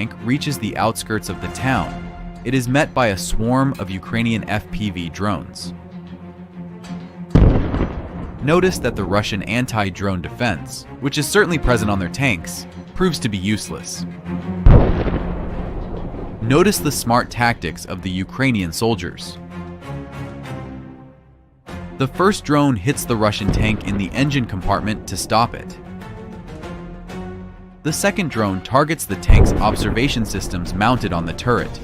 tank reaches the outskirts of the town, it is met by a swarm of Ukrainian FPV drones. Notice that the Russian anti-drone defense, which is certainly present on their tanks, proves to be useless. Notice the smart tactics of the Ukrainian soldiers. The first drone hits the Russian tank in the engine compartment to stop it. The second drone targets the tank's observation systems mounted on the turret.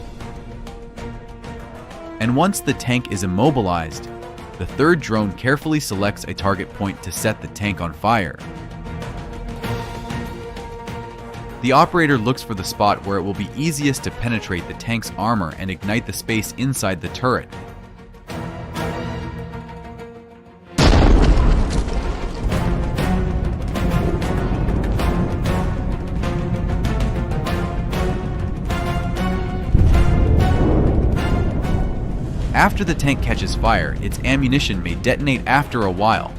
And once the tank is immobilized, the third drone carefully selects a target point to set the tank on fire. The operator looks for the spot where it will be easiest to penetrate the tank's armor and ignite the space inside the turret. After the tank catches fire, its ammunition may detonate after a while.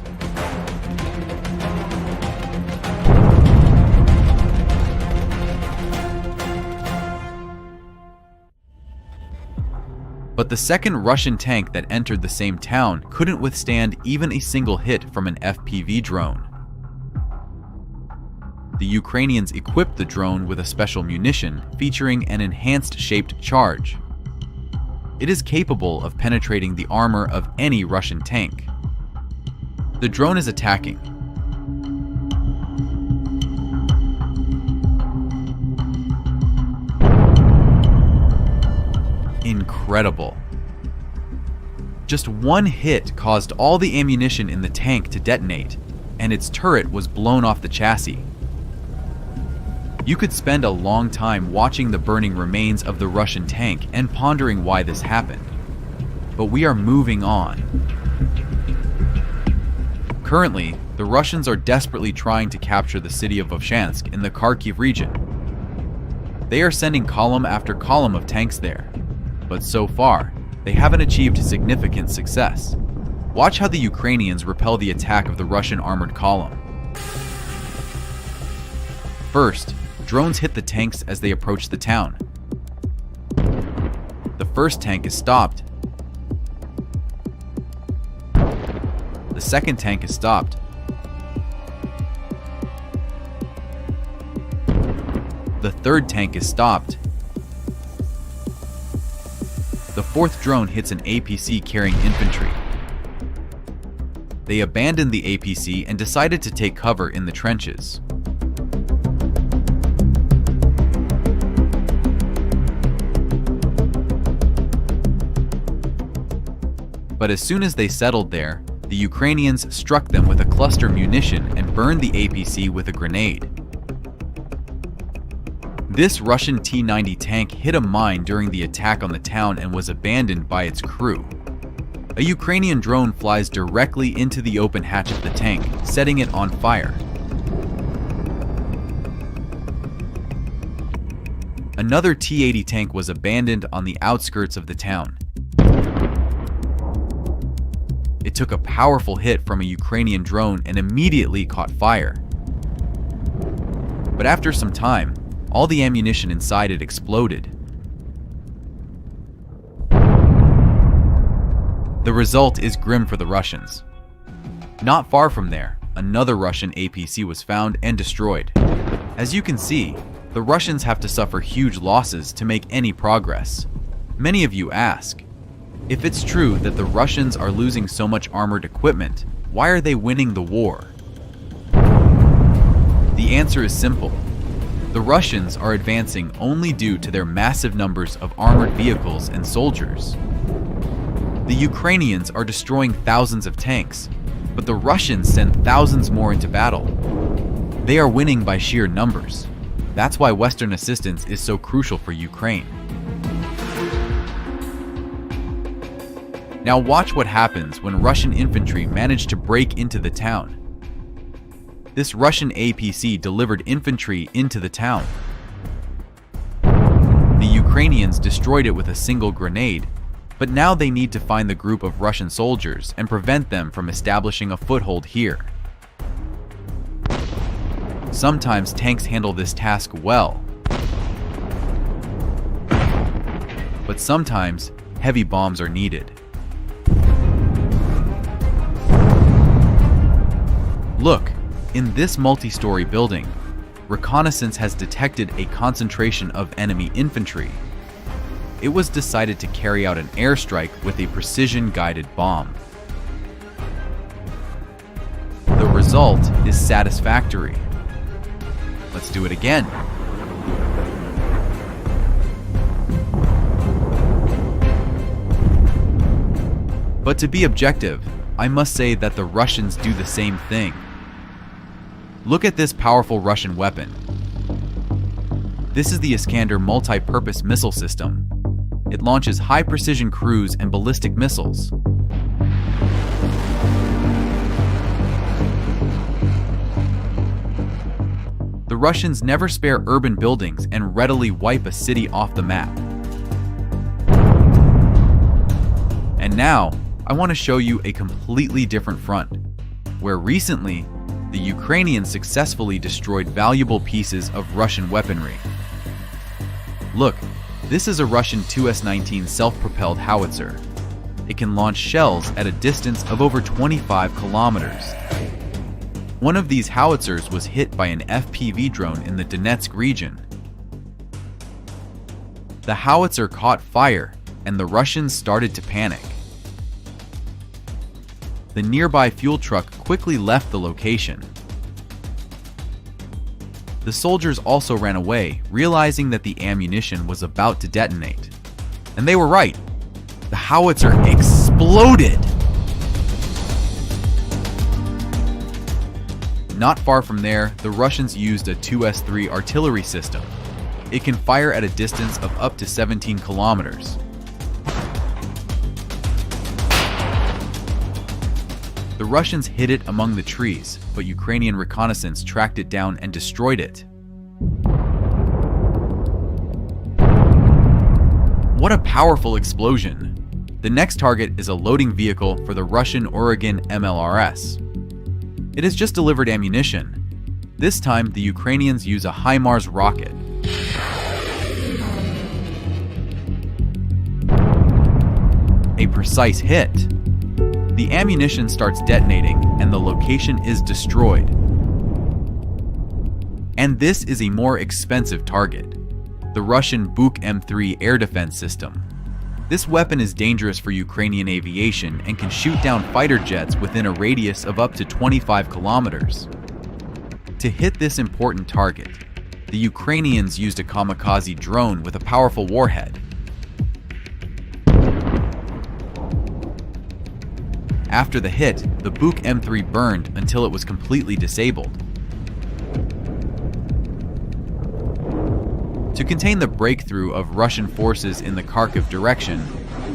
But the second Russian tank that entered the same town couldn't withstand even a single hit from an FPV drone. The Ukrainians equipped the drone with a special munition featuring an enhanced shaped charge. It is capable of penetrating the armor of any Russian tank. The drone is attacking. Incredible. Just one hit caused all the ammunition in the tank to detonate, and its turret was blown off the chassis. You could spend a long time watching the burning remains of the Russian tank and pondering why this happened. But we are moving on. Currently, the Russians are desperately trying to capture the city of Vovchansk in the Kharkiv region. They are sending column after column of tanks there, but so far, they haven't achieved significant success. Watch how the Ukrainians repel the attack of the Russian armored column. First, drones hit the tanks as they approach the town. The first tank is stopped. The second tank is stopped. The third tank is stopped. The fourth drone hits an APC carrying infantry. They abandoned the APC and decided to take cover in the trenches. But as soon as they settled there, the Ukrainians struck them with a cluster munition and burned the APC with a grenade. This Russian T-90 tank hit a mine during the attack on the town and was abandoned by its crew. A Ukrainian drone flies directly into the open hatch of the tank, setting it on fire. Another T-80 tank was abandoned on the outskirts of the town. It took a powerful hit from a Ukrainian drone and immediately caught fire. But after some time, all the ammunition inside it exploded. The result is grim for the Russians. Not far from there, another Russian APC was found and destroyed. As you can see, the Russians have to suffer huge losses to make any progress. Many of you ask, if it's true that the Russians are losing so much armored equipment, why are they winning the war? The answer is simple. The Russians are advancing only due to their massive numbers of armored vehicles and soldiers. The Ukrainians are destroying thousands of tanks, but the Russians send thousands more into battle. They are winning by sheer numbers. That's why Western assistance is so crucial for Ukraine. Now watch what happens when Russian infantry manage to break into the town. This Russian APC delivered infantry into the town. The Ukrainians destroyed it with a single grenade, but now they need to find the group of Russian soldiers and prevent them from establishing a foothold here. Sometimes tanks handle this task well. but sometimes heavy bombs are needed. Look, in this multi-story building, reconnaissance has detected a concentration of enemy infantry. It was decided to carry out an airstrike with a precision-guided bomb. The result is satisfactory. Let's do it again. But to be objective, I must say that the Russians do the same thing. Look at this powerful Russian weapon. This is the Iskander multi-purpose missile system. It launches high-precision cruise and ballistic missiles. The Russians never spare urban buildings and readily wipe a city off the map. And now, I want to show you a completely different front, where recently, the Ukrainians successfully destroyed valuable pieces of Russian weaponry. Look, this is a Russian 2S-19 self-propelled howitzer. It can launch shells at a distance of over 25 kilometers. One of these howitzers was hit by an FPV drone in the Donetsk region. The howitzer caught fire, and the Russians started to panic. The nearby fuel truck quickly left the location. The soldiers also ran away, realizing that the ammunition was about to detonate. And they were right. The howitzer exploded! Not far from there, the Russians used a 2S-3 artillery system. It can fire at a distance of up to 17 kilometers. The Russians hid it among the trees, but Ukrainian reconnaissance tracked it down and destroyed it. What a powerful explosion! The next target is a loading vehicle for the Russian Oregon MLRS. It has just delivered ammunition. This time, the Ukrainians use a HIMARS rocket. A precise hit. The ammunition starts detonating and the location is destroyed. And this is a more expensive target, the Russian Buk M3 air defense system. This weapon is dangerous for Ukrainian aviation and can shoot down fighter jets within a radius of up to 25 kilometers. To hit this important target, the Ukrainians used a kamikaze drone with a powerful warhead. After the hit, the Buk M3 burned until it was completely disabled. To contain the breakthrough of Russian forces in the Kharkiv direction,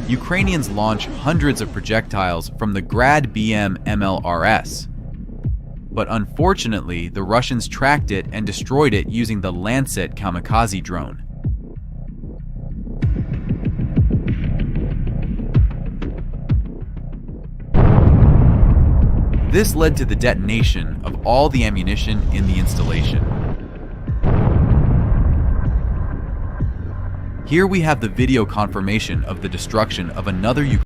Ukrainians launch hundreds of projectiles from the Grad BM MLRS. But unfortunately, the Russians tracked it and destroyed it using the Lancet kamikaze drone. This led to the detonation of all the ammunition in the installation. Here we have the video confirmation of the destruction of another